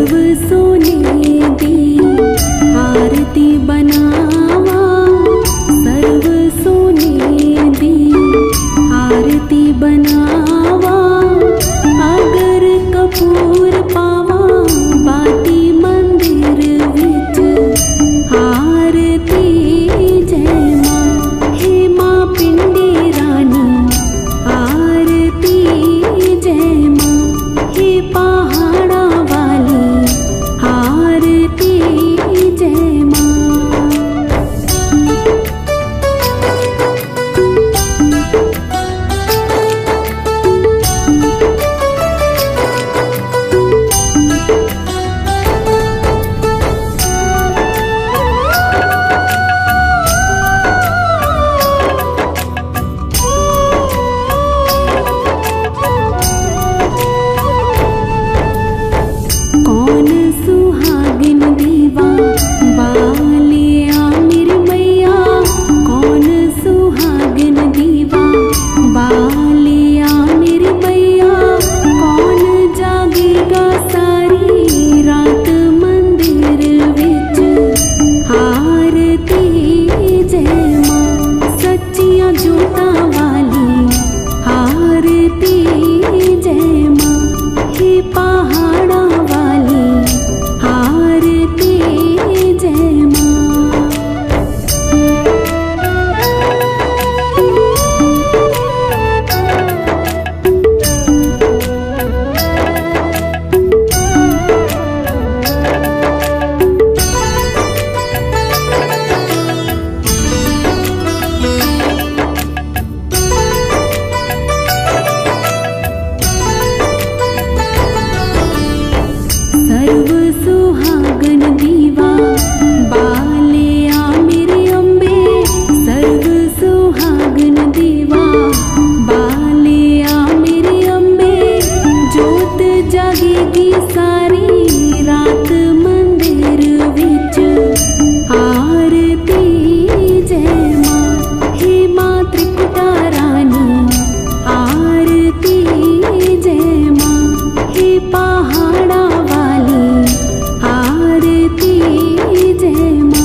सर्व सोने दी आरती बनावा, सर्व सोने दी आरती बनावा। अगर कपूर पावा बाती मंदिर विच आरती जय मां। हे मां पिंडी रानी आरती जय मां। हे पहाड़ा वाली आरती जय मां। कौन सुहागिन दीवा बालिया मेरी मैया, कौन सुहागिन दीवा बालिया मेरी मैया। कौन जागेगा सारी रात मंदिर विच आरती जय मां। सच्चियां जोतां वाली आरती जय मां। हे पहाड़ा वाली आरती जय मां। सर्व सुहागन दीवा बालिया मेरी अम्बे, सर्व सुहागन दीवा बालिया मेरी अम्बे। जोत जागेगी सारी रात मंदिर विच आरती जय मां। हे मां त्रिकुटा रानी आरती जय मां। हे पहाड़ा आरती जय मां।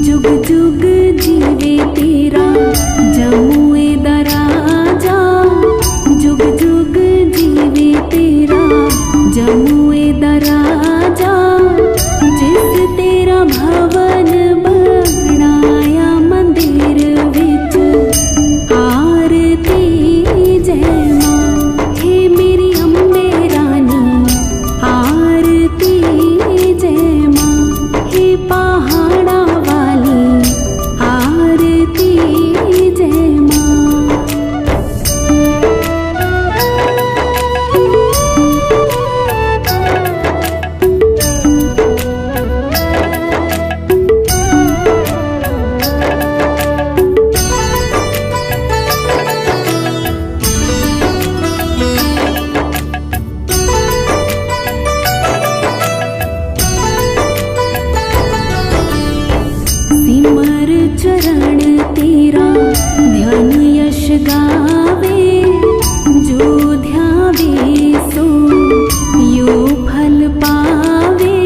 जुग जुग जीवे तेरा जमुए दराजा, जुग जुग जीवे तेरा जमुए दराजा। जिस तेरा भवन बनाया मंदिर विच आरती जय मां। हे मेरी अम्बे रानी आरती जय मां। हे पहाड़ा आरती जय मां। सिमर चरण तेरा ध्यान यश गावे, जो ध्यावे सो यो फल पावे।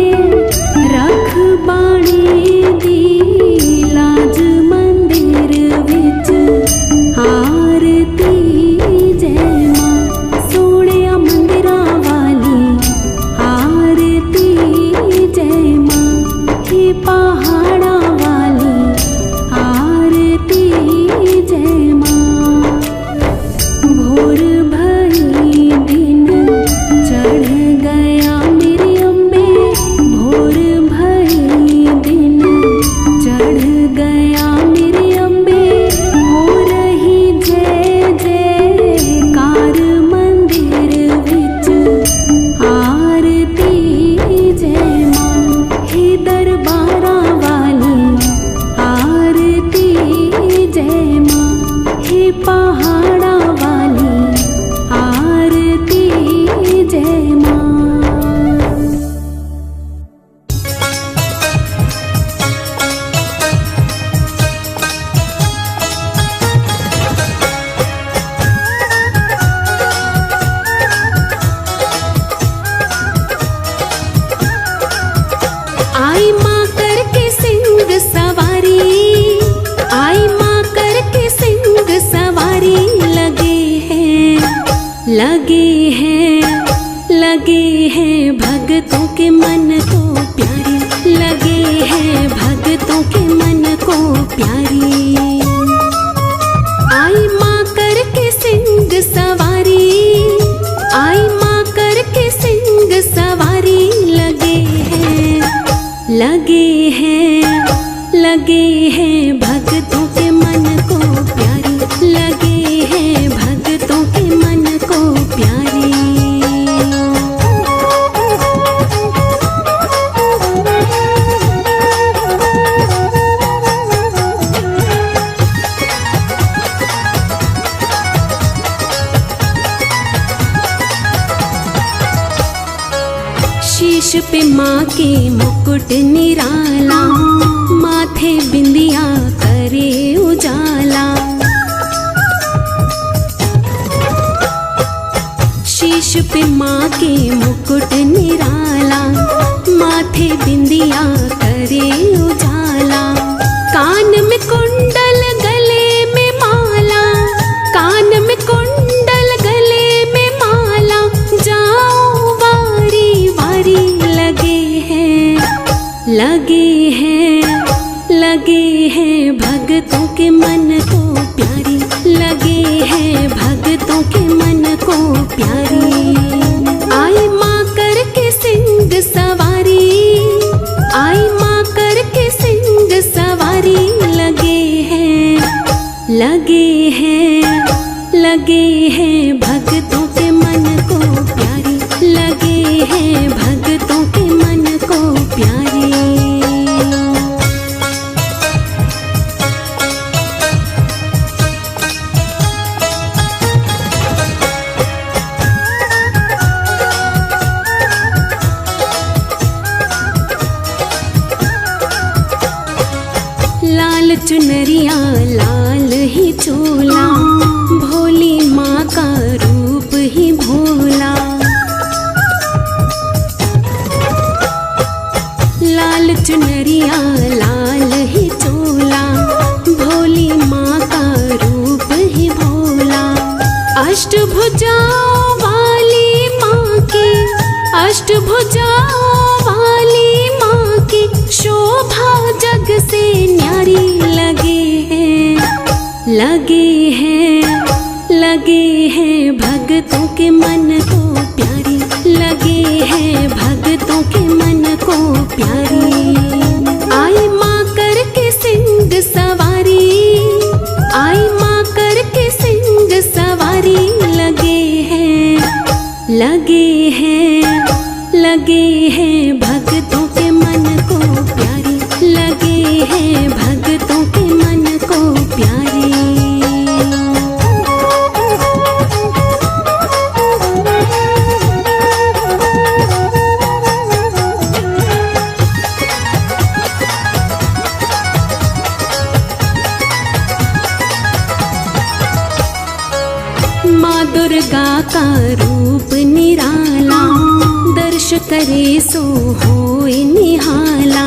रख बाणी दी लाज मंदिर विच आरती जय मां। सोहणिया मंदिरा वाली आरती जय मां। हे पहाड़ा आरती जय मां। भोर भई दिन आई माँ करके सिंह सवारी, आई माँ करके सिंह सवारी। लगे हैं, लगे हैं, लगे हैं भक्तों के मन को प्यारी, लगे हैं भक्तों के मन को प्यारी। आई माँ करके सिंह सवारी, आई माँ करके सिंह सवारी। लगे हैं, लगे हैं, लगे हैं भक्तों के मन को प्यारी, लगे हैं भक्तों के मन को प्यारी। शीश पे माँ के मुकुट निराला, माथे बिंदिया करे उजाला। शीश पे माँ के मुकुट निराला, माथे बिंदिया करे उजाला। कान में कुंडल गले में माला, कान में कुंडल गले में माला। जाओ वारी वारी। लगे हैं, लगे हैं, लगे हैं भक्तों के मन को प्यारी, लगे हैं भक्तों के मन को प्यारी। आई माँ करके सिंह सवारी, आई माँ करके सिंह सवारी। लगे हैं, लगे हैं, लगे हैं भक्तों के मन को प्यारी, लगे हैं भक्तों के मन को प्यारी। लाल चुनरिया लाल ही चोला, भोली माँ का रूप ही भोला। लाल चुनरिया लाल ही चोला, भोली माँ का रूप ही भोला। अष्टभुजाओं वाली माँ की, अष्टभुजाओं वाली माँ की शोभा जग से न्यारी। लगे हैं, लगे हैं, लगे हैं भक्तों के मन को प्यारी, लगे हैं भक्तों के मन को प्यारी। आई माँ करके सिंह सवारी, आई माँ करके सिंह सवारी। लगे हैं, लगे हैं, लगे हैं भक्तों के मन को प्यारी, लगे हैं भक्तों के मन को प्यारी। माँ दुर्गा का रूप निराला, दर्श करे सो होए निहाला।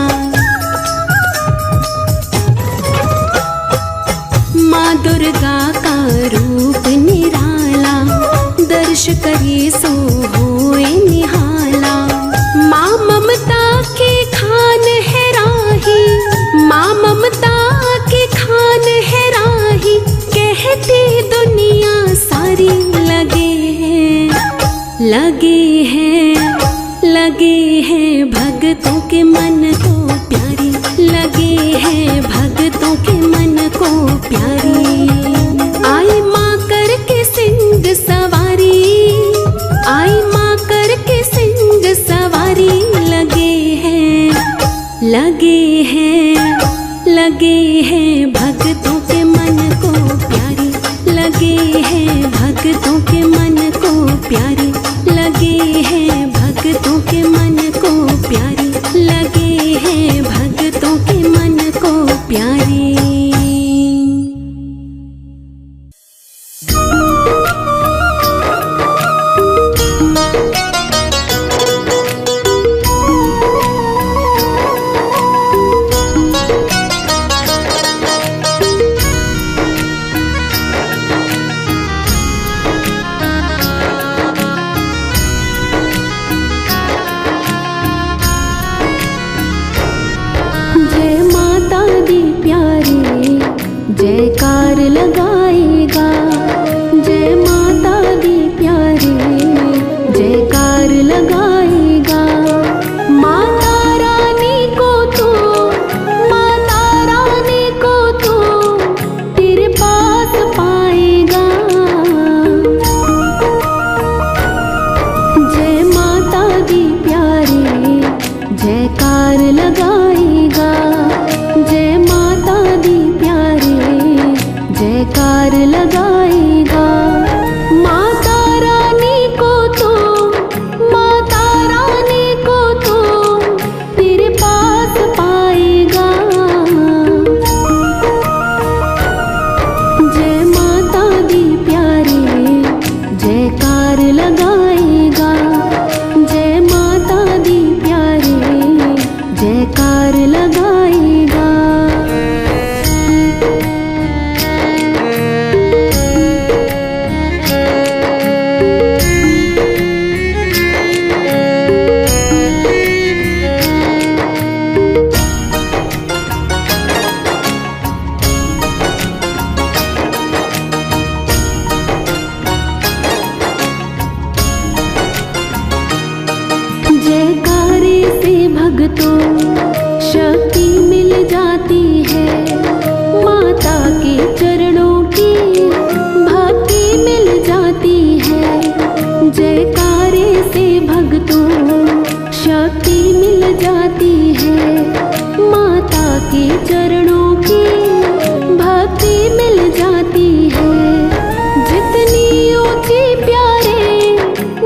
माँ दुर्गा का रूप निराला, दर्श करे सो होए निहाला। माँ ममता की खान है राही, माँ ममता की खान है राही। कहती दुनिया सारी। लगे हैं, लगे हैं, लगे हैं भक्तों के मन को प्यारी, लगे हैं भक्तों के मन को प्यारी। आई माँ करके सिंह सवारी, आई माँ करके सिंह सवारी। लगे हैं, लगे हैं, लगे हैं भक्तों के मन को प्यारी, लगे हैं भक्तों के मन को प्यारी, लगे हैं भक्तों के मन को प्यारी, लगे हैं भक्तों के मन को प्यारी। जयकार लगाएगा। जय माता दी प्यारे जयकार लगाएगा। माता रानी को तू, माता रानी को तू तेरे पास पाएगा। जय माता दी प्यारे जयकार लगाएगा। जय माता दी प्यारे जयकार लगाएगा। माता रानी को तू, माता रानी को तू तेरे पास पाएगा। जय माता दी प्यारे जयकार लगाएगा। जय माता दी प्यारे जयकार लगाएगा। जयकारे से भक्तों शक्ति मिल जाती है। माता के चरणों की भक्ति मिल जाती है। जयकारे से भक्तों शक्ति मिल जाती है। माता के चरणों की भक्ति मिल जाती है। जितनी ऊंची प्यारे,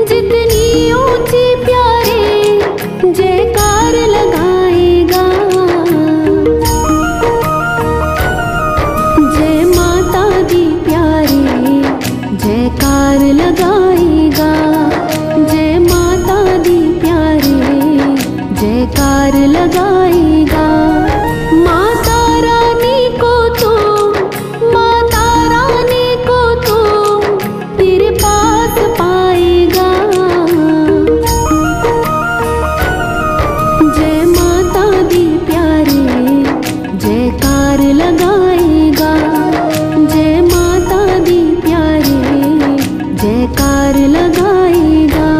जितनी ऊंची प्यारे जयकार लगाएगा। जय माता दी प्यारे जयकार लगाएगा। जय माता दी प्यारे जयकार लगाएगा। माता रानी को तू, माता रानी को तू तेरे पास पाएगा। जय माता दी प्यारे जयकार लगाएगा। जय माता दी प्यारे जयकार लगाएगा।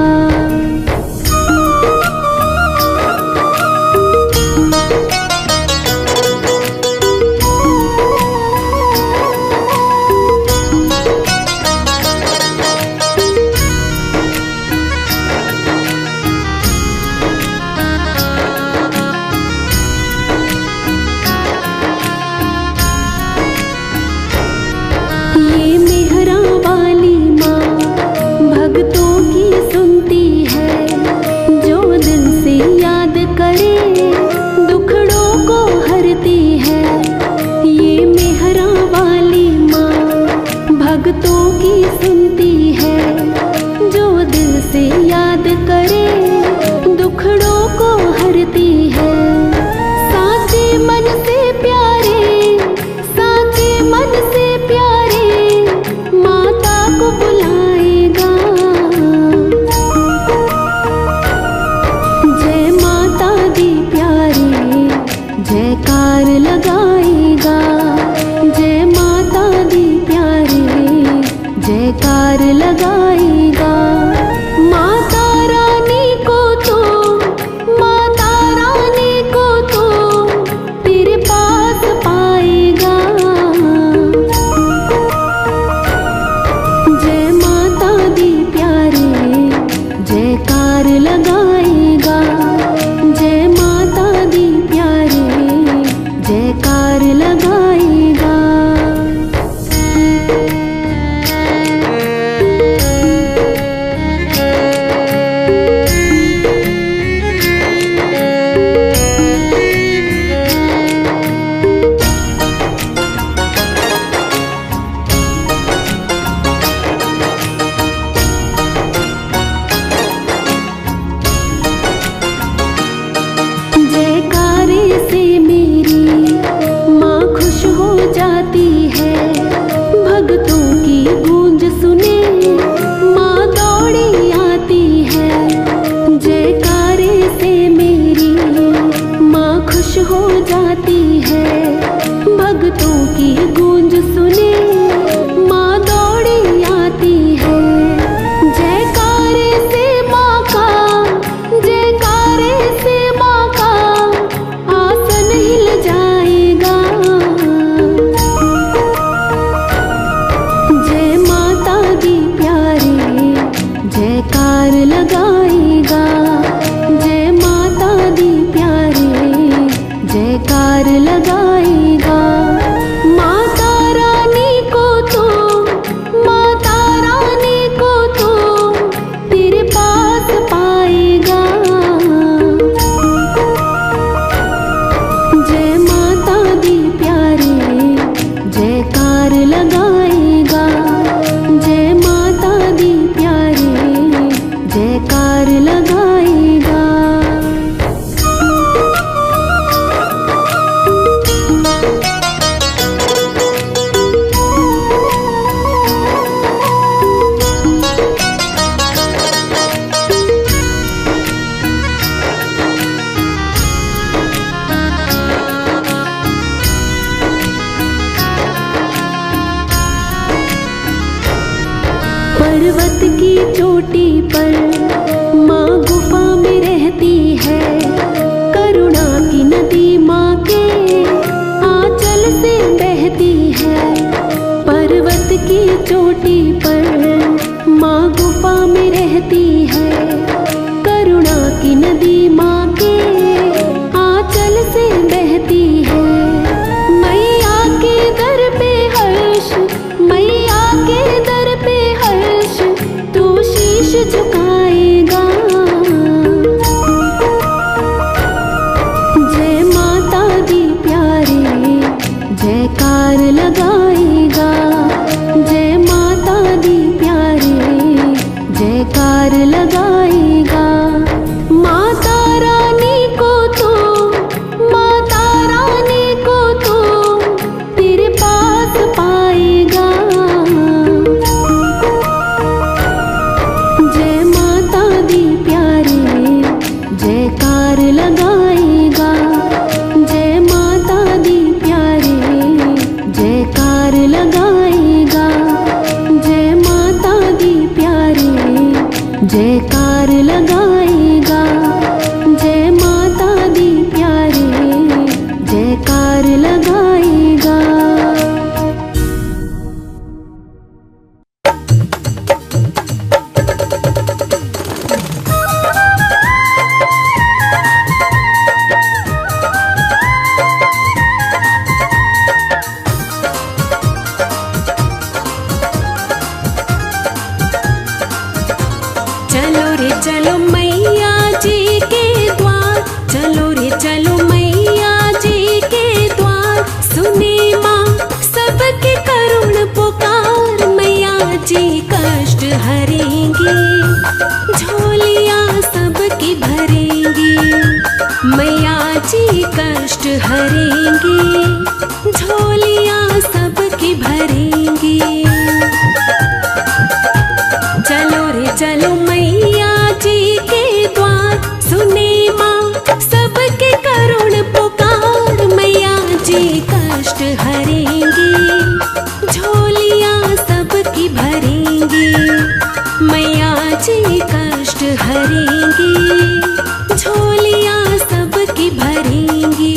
पर्वत की चोटी पर माँ गुफा में रहती है। करुणा की नदी माँ के आंचल से बहती है। पर्वत की चोटी पर माँ गुफा में रहती है। करुणा की नदी माँ के आंचल से बहती है। मैया के दर पे हर्ष, मैया के दर पे हर्ष, तू शीश झुकाएगा। जय माता दी प्यारे जयकार लगाएगा। जय माता दी प्यारे जयकार लगाएगा। माता रानी को तो, माता रानी को तो तेरे पास पाएगा। जय माता दी प्यारे जयकार लगाएगा। जय माता दी प्यारे जयकार लगाएगा। जय माता दी प्यारे जयकार लगाएगा। जय माता दी प्यारे जयकार लगाएगा। चलो रे चलो मैया जी के द्वार, चलो रे चलो मैया जी के द्वार। सुने माँ सबके करुण पुकार, मैया जी कष्ट हरेंगी, झोलियाँ सबकी भरेंगी। मैया जी कष्ट हरेंगी, झोलियाँ सबकी भरेंगी। चलो रे चलो मैया जी के द्वार, सुने माँ सबके करुण पुकार। मैया जी कष्ट हरेंगी, झोलियाँ सबकी भरेंगी। मैया जी कष्ट हरेंगी, झोलियाँ सबकी भरेंगी।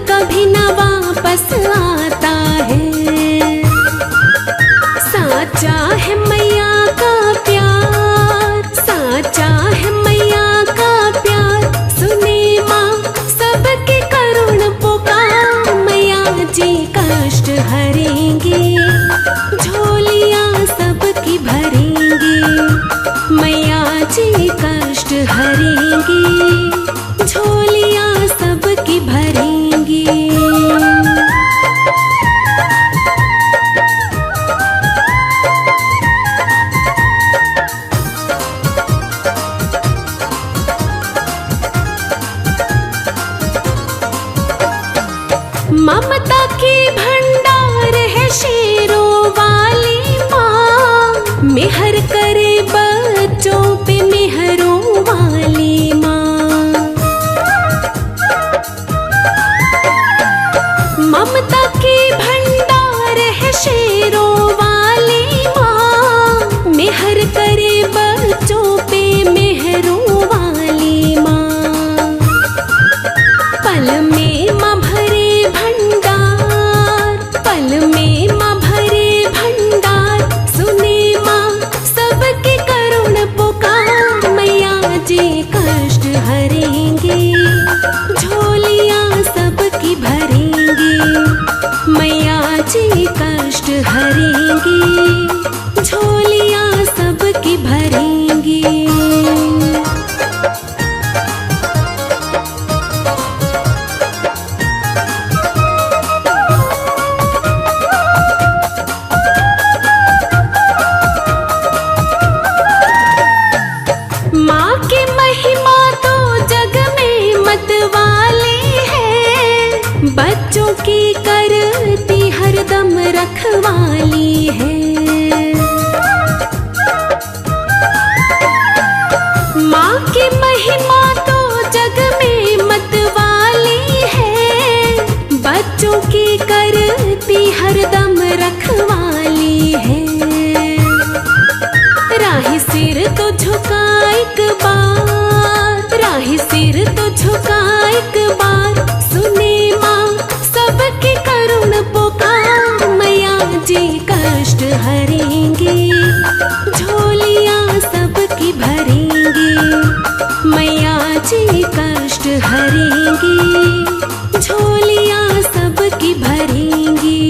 कभी न वापस आता है। साचा है मैया का प्यार, साचा है मैया का प्यार। सुने माँ सबके करुण पुकार, मैया जी कष्ट हरेंगी, झोलियाँ सबकी भरेंगी। मैया जी कष्ट हरेंगी, झोलियाँ सबकी भरेंगी। ममता की भंडार है शेरों वाली माँ, मेहर करे बच्चों पे मेहरों वाली माँ। ममता की भंडार है शेरों वाली माँ, मेहर करे बच्चों पे मेहरों वाली माँ। पल में माँ भरे भंडार, पल में माँ भरे भंडार। सुने माँ सबके करुण पुकार, मैया जी कष्ट हरेंगी, झोलियाँ सबकी भरेंगी। मैया जी कष्ट हरेंगी, झोलियाँ सबकी भरेंगी। रखवाली है। माँ की महिमा तो जग में मतवाली है, बच्चों की करती हरदम रखवाली है। राही सिर तो झुका एक बार, राही सिर तो झुका एक बार, सुने माँ सबके करुण पुकार। मैया जी कष्ट हरेंगे, झोलियाँ सबकी भरेंगे। मैया जी कष्ट हरेंगे, झोलियाँ सबकी भरेंगी।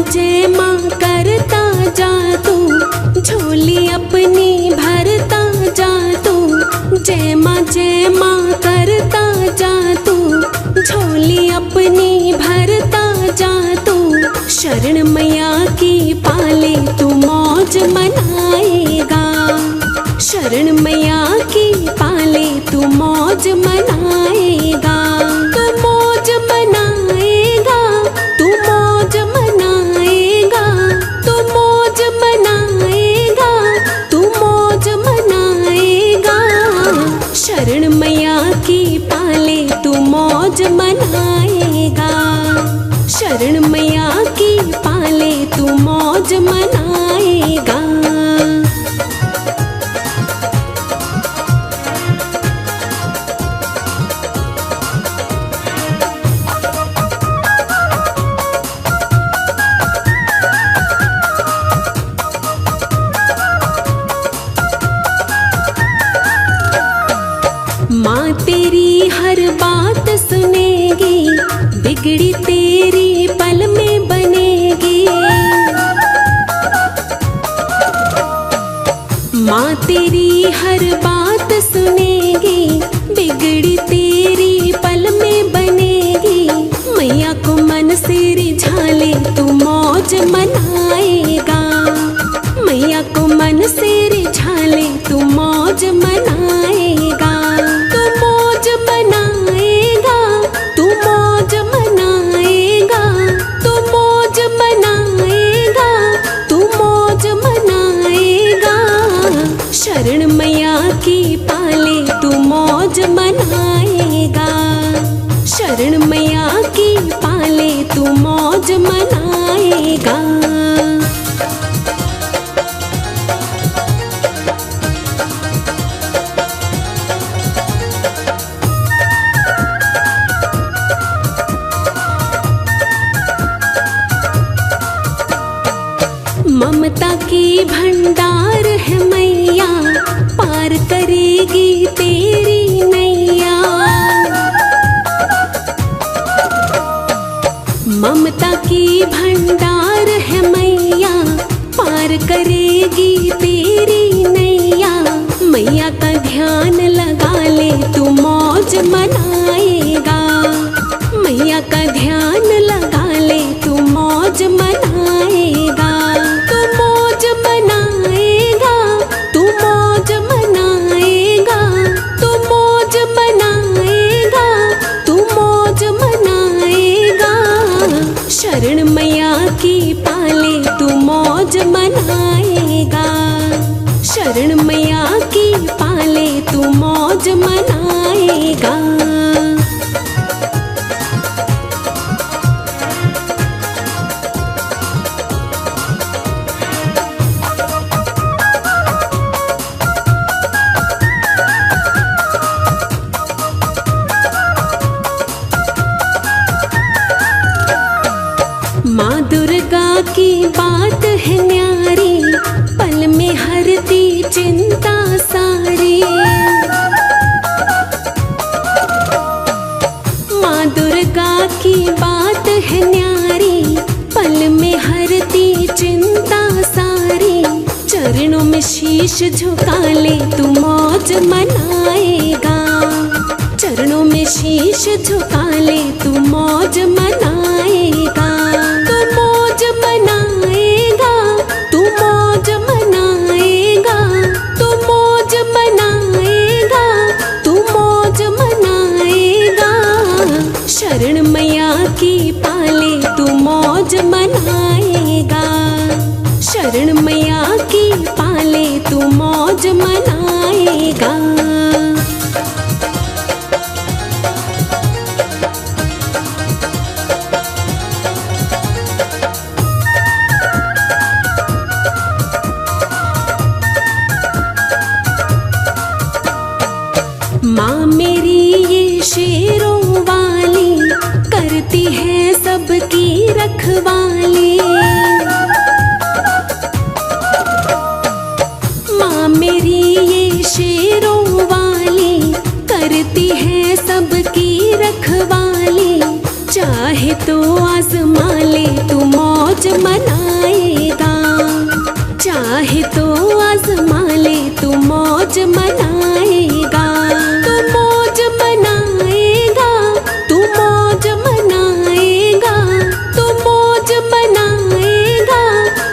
जय माँ करता जा तू, झोली अपनी भरता जा तू। जय माँ करता जा तू, झोली अपनी भरता जा तू। शरण मैया की पाले तू मौज मनाएगा, शरण मैया की पाले तू मौज मनाएगा। तू मौज मनाएगा, तू मौज मनाएगा, तू मौज मनाएगा, तू मौज मनाएगा। शरण मैया की पाले तू मौज मनाएगा, शरण मैया की पाले तू मौज मनाएगा। माँ तेरी हर बात सुनेगी, बिगड़ी तेरी पल में बनेगी। माँ तेरी हर बात सुनेगी, बिगड़ी तेरी पल में बनेगी। मैया को मन से रिझाले तू मौज मनाएगा, मैया को मन से रिझाले तू मौज मनाएगा। तू मौज मनाएगा, तू मौज मनाएगा, तू मौज मनाएगा, तू मौज मनाएगा। शरण मैया की पाले तू मौज मनाएगा, शरण मैया की पाले तू मौज मनाएगा। ममता की भंडार है मैया, पार करेगी तेरी नैया। ममता की भंडार है मैया, पार करेगी तेरी नैया। मैया का ध्यान लगा ले तू मौज मनाएगा, मैया का ध्यान लगा ले तू मौज मनाएगा। तू मौज मनाएगा, तू मौज मनाएगा, तू मौज मनाएगा, तू मौज मनाएगा। शरण मैया की पाले तू मौज मनाएगा, शरण मैया की पाले तू मौज मनाएगा। माँ दुर्गा की बात है न्यारी, पल में हरती चिंता सारी। माँ दुर्गा की बात है न्यारी, पल में हरती चिंता सारी। चरणों में शीश झुका ले तू मौज मनाएगा, चरणों में शीश झुका ले, तू मौज मनाएगा, तू मौज मनाएगा, तू मौज मनाएगा, तू मौज मनाएगा, तू मौज मनाएगा। शरण मैया की पाले तू मौज मनाएगा, शरण मैया की पाले तू मौज मनाएगा। माँ मेरी ये शेरों वाली, करती है सबकी रखवाली। माँ मेरी ये शेरों वाली, करती है सबकी रखवाली। चाहे तो आज़मा ले तू मौज मनाएगा, चाहे तो आज़मा ले तू मौज मनाएगा, तू मौज मनाएगा, तू मौज मनाएगा, तू मौज मनाएगा,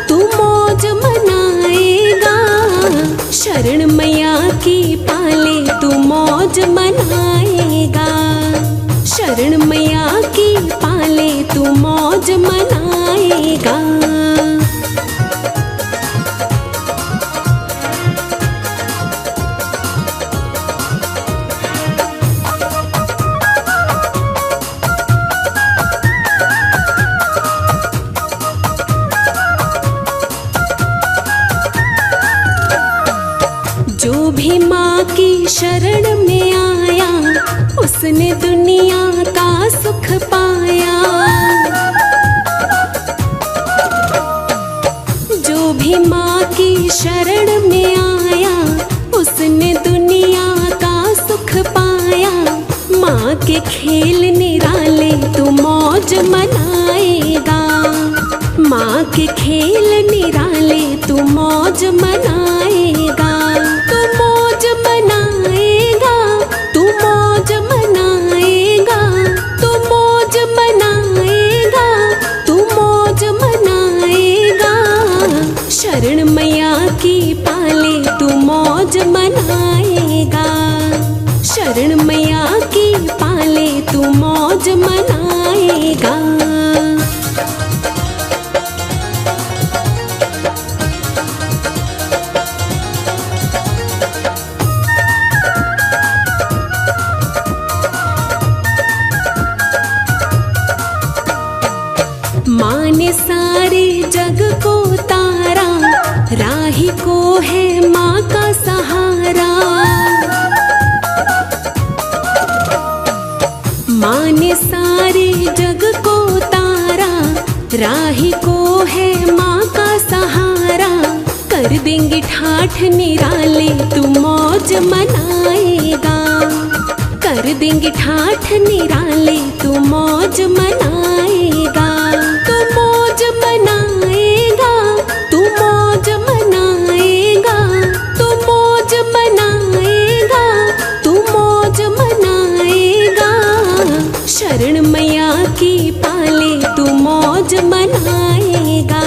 तू मौज मनाएगा। शरण मैया की पाले तू मौज मनाएगा, शरण मैया की पाले तू मौज मनाएगा। जो भी माँ की शरण में आया, उसने दुनिया का सुख पाया। जो भी माँ की शरण में आया, उसने दुनिया का सुख पाया। माँ के खेल निराले तू मौज मनाएगा, माँ के खेल निराले तू मौज मनाएगा, तू मौज मनाएगा, तू मौज मनाएगा, तू मौज मनाएगा, तू मौज मनाएगा। शरण मैया की पाले तू मौज मनाएगा, शरण मैया की पाले तू मौज मनाएगा। माँ ने सारे जग को तारा, राही को है माँ का सहारा। माँ ने सारे जग को तारा, राही को है माँ का सहारा। कर देंगे ठाठ निराले तू मौज मनाएगा, कर देंगे ठाठ निराले तू मौज मनाएगा, तू मौज मनाएगा, तू मौज मनाएगा, तू मौज मनाएगा, तू मौज मनाएगा। शरण मैया की पाले तू मौज मनाएगा,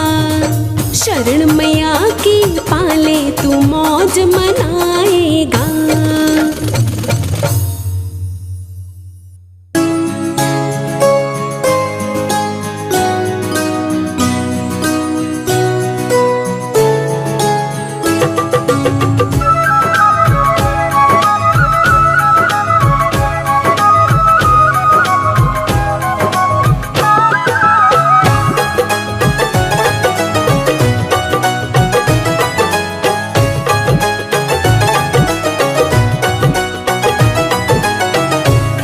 शरण मैया की पाले तू मौज मनाएगा।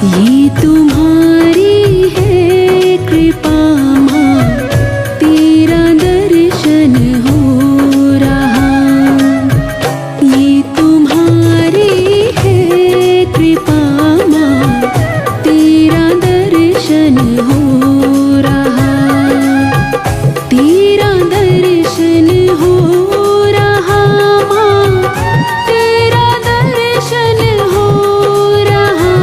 ये तुम्हारी है कृपा माँ, तेरा दर्शन हो रहा। ये तुम्हारी है कृपा माँ, तेरा दर्शन हो रहा, तेरा दर्शन हो रहा माँ, तेरा दर्शन हो रहा।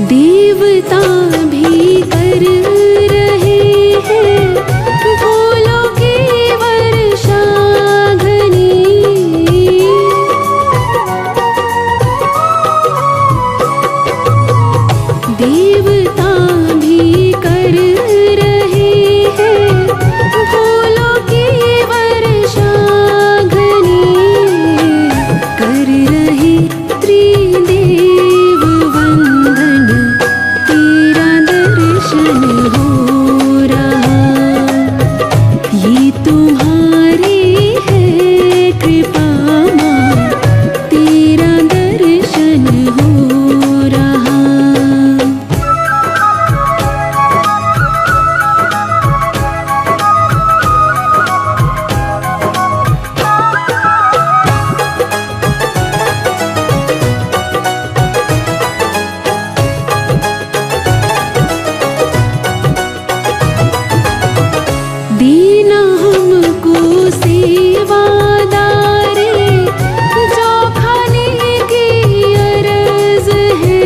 देवता भी कर रहे हैं फूलों की वर्षा घनी। देवता भी कर रहे हैं फूलों की वर्षा घनी। कर रहे त्रिदेव वंदन, तेरा दर्शन हो रहा। ये तुम्हारी है कृपा माँ, तेरा दर्शन हो रहा। दीना हमको सेवादारे, जो खाने की अरज है।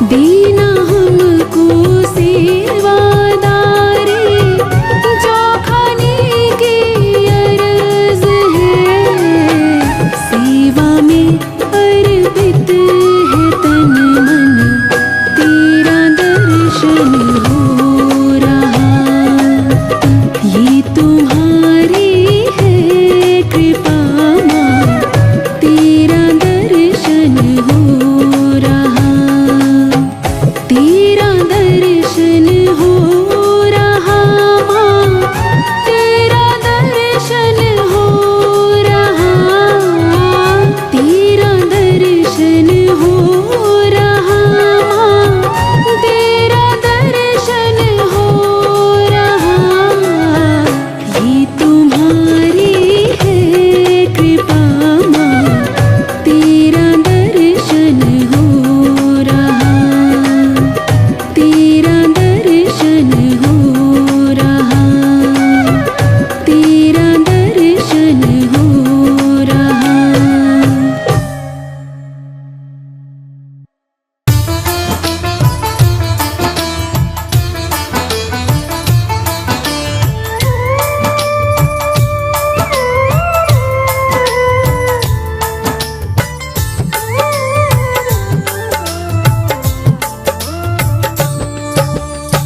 दीना हमको सेवादारे, जो खाने की अरज है। सेवा में अर्पित है तन मन, तेरा दर्शन हो रहा। ये तुम्हारी है कृपा माँ, तेरा दर्शन हो रहा। तेरा दर्शन हो रहा माँ, तेरा दर्शन हो रहा। तेरा दर्शन हो रहा माँ, तेरा दर्शन हो रहा। ये तुम्हारी है कृपा माँ, तेरा दर्शन हो रहा। तेरा दर्शन हो रहा। तेरा दर्शन हो रहा।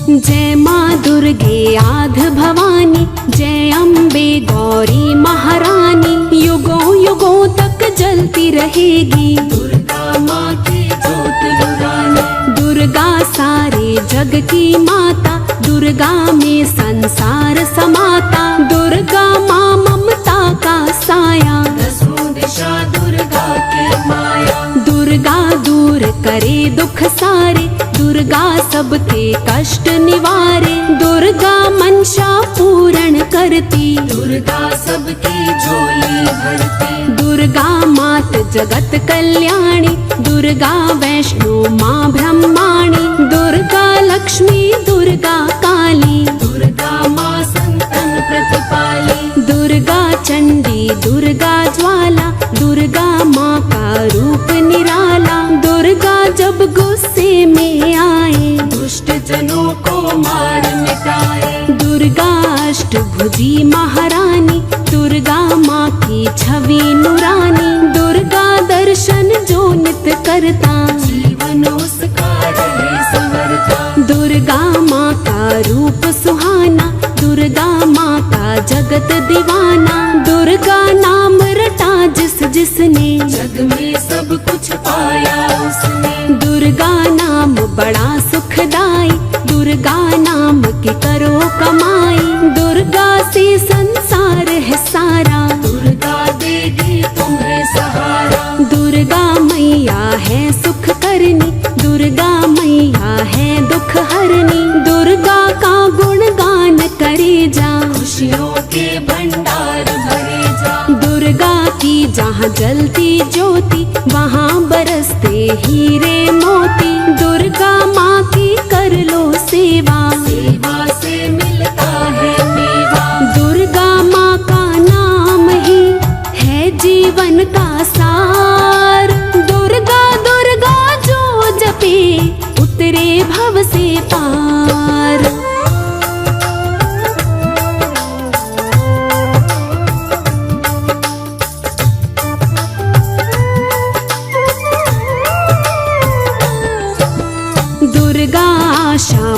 जय माँ दुर्गे आध भवानी, जय अम्बे गौरी महारानी। युगों युगों तक जलती रहेगी दुर्गा माँ की ज्योत लुरानी। दुर्गा सारे जग की माता, दुर्गा में संसार समाता। दुर्गा माँ ममता का साया, दसों दिशा दुर्गा की माया। दुर्गा दूर करे दुख सारे, दुर्गा सबके कष्ट निवारे। दुर्गा मंशा पूर्ण करती, दुर्गा सबकी झोली भरती। दुर्गा मात जगत कल्याणी, दुर्गा वैष्णो माँ ब्रह्माणी। दुर्गा लक्ष्मी दुर्गा काली, दुर्गा माँ संतन प्रतिपाली। दुर्गा चंडी दुर्गा ज्वाला, दुर्गा माँ का रूप निराला। दुर्गा जब गुस्से में आए, दुष्ट जनों को मार मिटाए। दुर्गा अष्टभुजी महारानी, दुर्गा माँ की छवि नुरानी। दुर्गा दर्शन जो नित करता, जीवन उसका रहे संवरता। दुर्गा माँ का रूप सुहाना, दुर्गा माँ का जगत दीवाना। दुर्गा नाम रटा जिस जिसने, जग में सब कुछ पाया उसने। दुर्गा नाम बड़ा सुखदाई, दुर्गा नाम की करो कमाई। दुर्गा से संसार है सारा, दुर्गा देगी तुम्हें सहारा। दुर्गा मैया है सुख करनी, दुर्गा मैया है दुख हरनी। दुर्गा का गुणगान करे जा, खुशियों के भंडार भरे जा। दुर्गा की जहाँ जलती ज्योति, वहाँ बरसते हीरे मोती। दुर्गा माँ की कर लो सेवा, सेवा से मिलता है मेवा। दुर्गा माँ का नाम ही है जीवन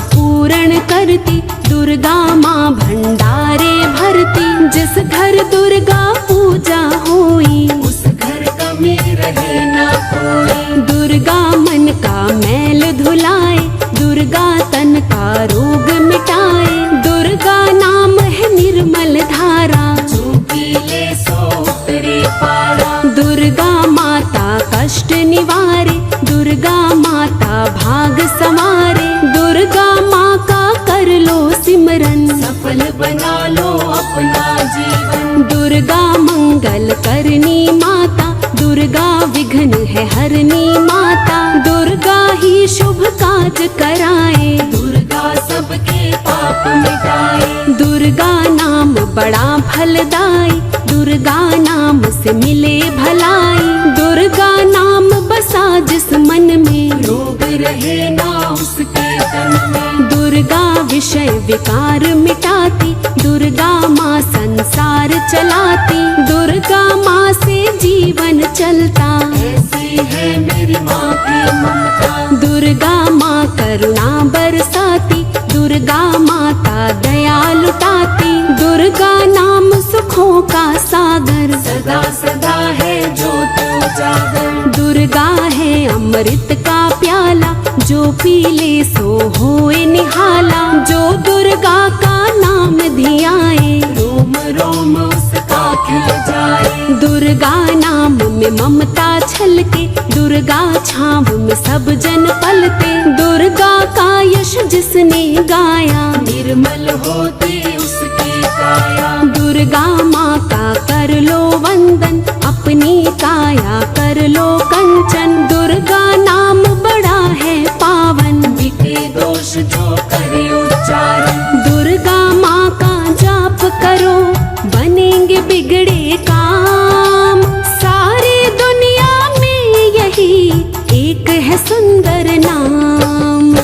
पूर्ण करती, दुर्गा माँ भंडारे भरती। जिस घर दुर्गा पूजा होई, उस घर कमी रहे ना कोई। दुर्गा मन का मैल धुलाए, दुर्गा तन का रोग मिटाए। दुर्गा नाम है निर्मल धारा, जो पी ले सो उतरे पारा। दुर्गा माता कष्ट निवारे, दुर्गा माता भाग संवारे। दुर्गा माँ का कर लो सिमरन, सफल बना लो अपना जीवन। दुर्गा मंगल करनी माता, दुर्गा विघ्न है हरनी माता। दुर्गा ही शुभ काज कराए, दुर्गा सबके पाप मिटाए। दुर्गा नाम बड़ा फलदाई, दुर्गा नाम से मिले भलाई। दुर्गा नाम बसा जिस मन में, रोग रहे ना उसके तन में। दुर्गा विषय विकार मिटाती, दुर्गा माँ संसार चलाती। दुर्गा माँ से जीवन चलता, ऐसी है मेरी माँ की ममता। दुर्गा माँ करुणा बरसाती, दुर्गा माता दया लुटाती। दुर्गा नाम सुखों का सागर, सदा सदा है ज्योत उजागर। दुर्गा है अमृत का प्याला, जो पी ले सो होए निहाला। जो दुर्गा का नाम धियाए, रोम रोम उसका खिल जाए। दुर्गा नाम में ममता छलके, दुर्गा छाव में सब जन पलते। दुर्गा का यश जिसने गाया, निर्मल होती उसकी काया। दुर्गा माँ का कर लो वंदन, अपनी काया कर लो कंचन। दुर्गा नाम बड़ा है पावन, मिटे दोष जो करे उच्चारण। दुर्गा माँ का जाप करो, बनेंगे बिगड़े काम। सारी दुनिया में यही एक है सुंदर नाम।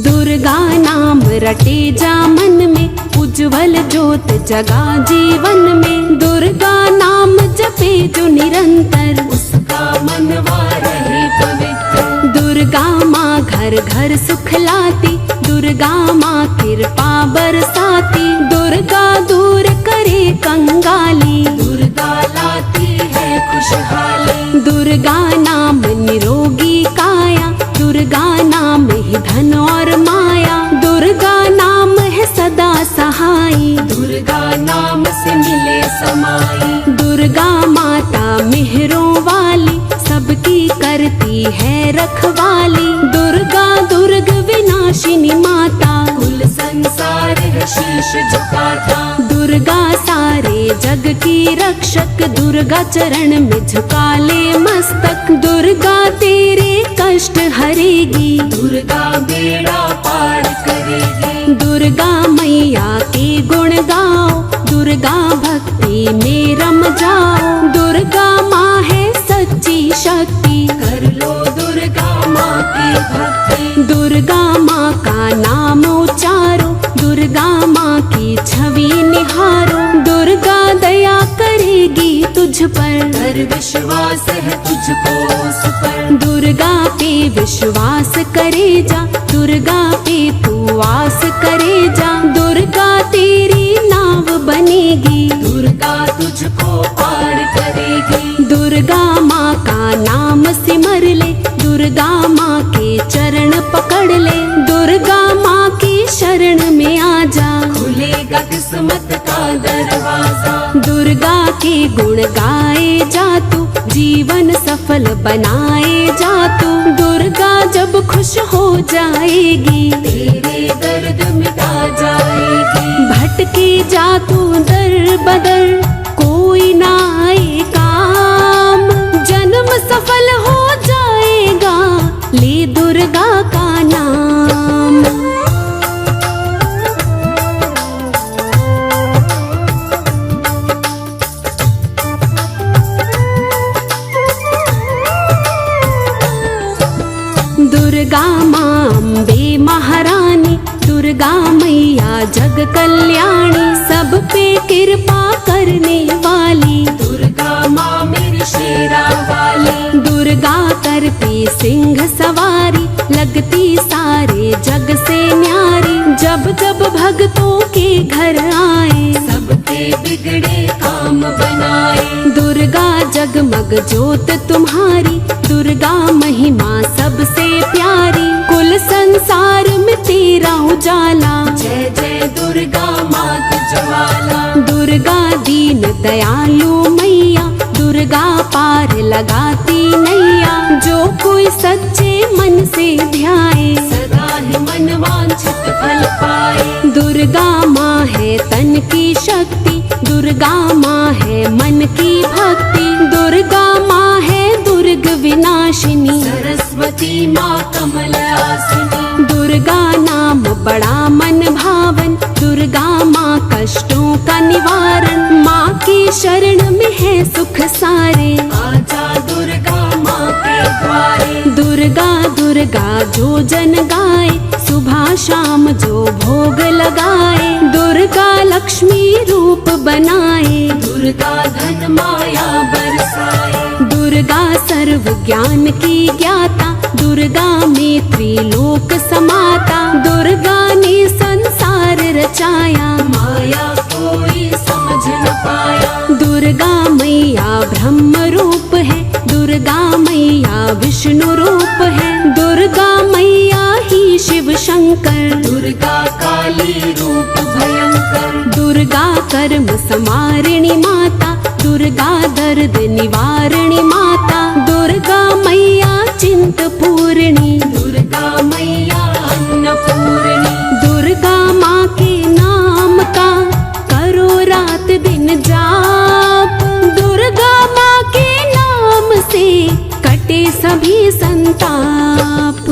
दुर्गा नाम रटे जा मन में, उज्जवल ज्योत जगा जीवन में। दुर्गा नाम जपे जो निरंतर, उसका मनवा रहे पवित्र। दुर्गा माँ घर घर सुख लाती, दुर्गा माँ कृपा बरसाती। दुर्गा दूर करे कंगाली, दुर्गा लाती है खुशहाली। दुर्गा नाम निरोगी काया, दुर्गा नाम ही धन और माया। दुर्गा नाम है सदा सहाई, दुर्गा नाम से मिले समाई। दुर्गा माता मेहरों वाली, सबकी करती है रखवाली। दुर्गा दुर्ग विनाशिनी माता, कुल संसार है शीश झुकाता। दुर्गा सारे जग की रक्षक, दुर्गा चरण में झुका ले मस्तक। दुर्गा तेरे कष्ट हरेगी, दुर्गा बेड़ा पार करेगी। दुर्गा मैया के गुण गाओ, दुर्गा भक्ति में रम जाओ। दुर्गा माँ है सच्ची शक्ति, कर लो दुर्गा माँ की भक्ति। दुर्गा माँ का नाम उचारो, दुर्गा माँ की छवि निहारो। दुर्गा दया करेगी तुझ पर, कर विश्वास है तुझको उस पर। दुर्गा पे विश्वास करे जा, दुर्गा पे तू आस करे जा। दुर्गा तेरी नाव बनेगी, दुर्गा तुझको पार करेगी। दुर्गा माँ का नाम सिमर ले, दुर्गा माँ के चरण पकड़ ले। दुर्गा माँ की शरण में आ जा, खुलेगा किस्मत का दरवाजा। दुर्गा के गुण गाए जा तू, जीवन सफल बनाए जा तू। दुर्गा जब खुश हो जाएगी, तेरे दर्द मिटा जाएगी। भटके जा तू दर बदर, कोई ना आए काम। जन्म सफल हो जाएगा, ले दुर्गा का नाम। दुर्गा माँ अम्बे महारानी, दुर्गा दुर्गा मैया जग कल्याणी, सब पे कृपा करने वाली। दुर्गा माँ मेरी शेरा वाली, दुर्गा करती सिंह सवारी, लगती सारे जग से न्यारी। जब जब भक्तों के घर आए, सबके बिगड़े काम बनाए। दुर्गा जगमग ज्योत तुम्हारी, दुर्गा महिमा सबसे प्यारी। कुल संसार में तेरा उजाला, जय जय दुर्गा मात ज्वाला। दुर्गा दीन दयालु मैया, दुर्गा पार लगाती नैया। जो कोई सच्चे मन से ध्याए, सदा ही मन वांछित फल पाए। दुर्गा माँ है तन की शक्ति, दुर्गा माँ है मन की भक्ति। दुर्गा माँ है दुर्ग विनाशिनी, सरस्वती माँ कमलासिनी। दुर्गा नाम बड़ा मन भावन, दुर्गा माँ कष्टों का निवारण। माँ की शरण में है सुख सारे, आजा दुर्गा माँ के द्वारे। दुर्गा दुर्गा जो जन गाए, सुबह शाम जो भोग लगाए। दुर्गा लक्ष्मी रूप बनाए, दुर्गा धन माया बरसाए। दुर्गा सर्व ज्ञान की ज्ञाता, दुर्गा में त्रिलोक समाता। दुर्गा ने संसार रचाया, माया कोई समझ न पाया। दुर्गा मैया ब्रह्म रूप है, दुर्गा मैया विष्णु रूप है। दुर्गा मैया ही शिव शंकर, दुर्गा काली रूप भयंकर। दुर्गा कर्म समारिणी माता, दुर्गा दर्द निवारिणी माता। दुर्गा मैया चिंत पूर्णी, दुर्गा मैया अन्नपूर्णी। दुर्गा माँ के नाम का करो रात दिन जाप। दुर्गा माँ के नाम से कटे सभी संताप।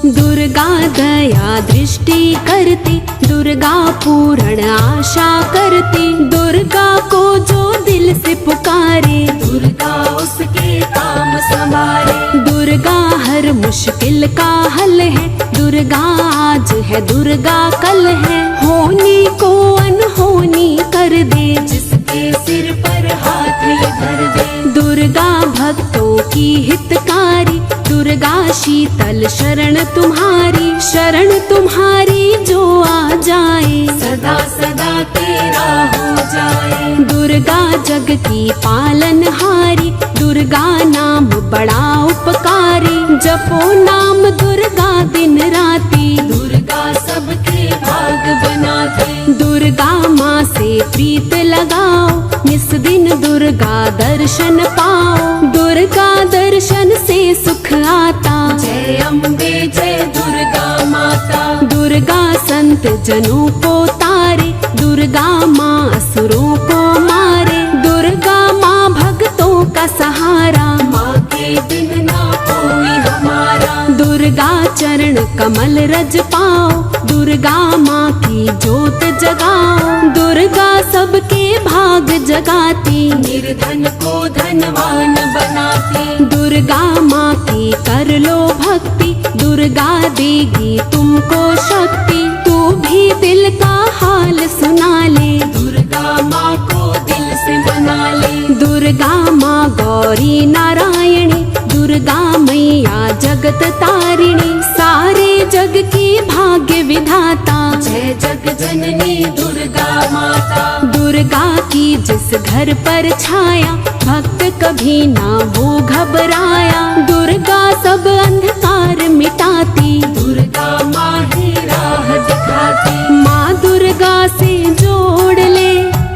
दुर्गा दया दृष्टि करती, दुर्गा पूर्ण आशा करती। दुर्गा को जो दिल से पुकारे, दुर्गा उसके काम संभाले। दुर्गा हर मुश्किल का हल है, दुर्गा आज है दुर्गा कल है। होनी को अनहोनी कर दे, जिसके सिर पर हाथ ये धर दे। दुर्गा भक्तों की हितकारी, दुर्गा शीतल शरण तुम्हारी। शरण तुम्हारी जो आ जाए, सदा सदा तेरा हो जाए। दुर्गा जग की पालनहारी, दुर्गा नाम बड़ा उपकारी। जपो नाम दुर्गा दिन राती, दुर्गा सबके भाग बनाती। दुर्गा माँ से प्रीत लगाओ, निस दिन दुर्गा दर्शन पाओ। दुर्गा दर्शन से सुख आता, जय अम्बे जय दुर्गा माता। दुर्गा संत जनों को तारे, दुर्गा माँ असुरों को मारे। दुर्गा माँ भक्तों का सहारा, माँ के बिन ना कोई हमारा। दुर्गा चरण कमल रज पाओ, दुर्गा माँ की ज्योत जगाओ। दुर्गा सबके भाग जगाती, निर्धन को धनवान बनाती। दुर्गा माँ की कर लो भक्ति, दुर्गा देगी तुमको शक्ति। तू भी दिल का हाल सुना ले, दुर्गा माँ को दिल से मना ले। दुर्गा माँ गौरी नारायणी, दुर्गा मैया जगत तारिणी। सारे जग की भाग्य विधाता, जय जग जननी दुर्गा माता। दुर्गा की जिस घर पर छाया, भक्त कभी ना हो घबराया। दुर्गा सब अंधकार मिटाती, दुर्गा माँ ही राह दिखाती। माँ दुर्गा से जोड़ ले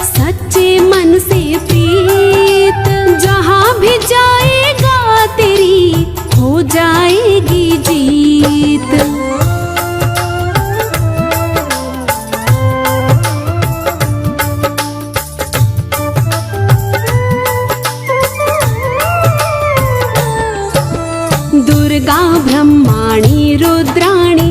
सच्चे मन से प्रीत। जहाँ भी जाएगा तेरी हो जाएगी जीत। दुर्गा ब्रह्माणी रुद्राणी,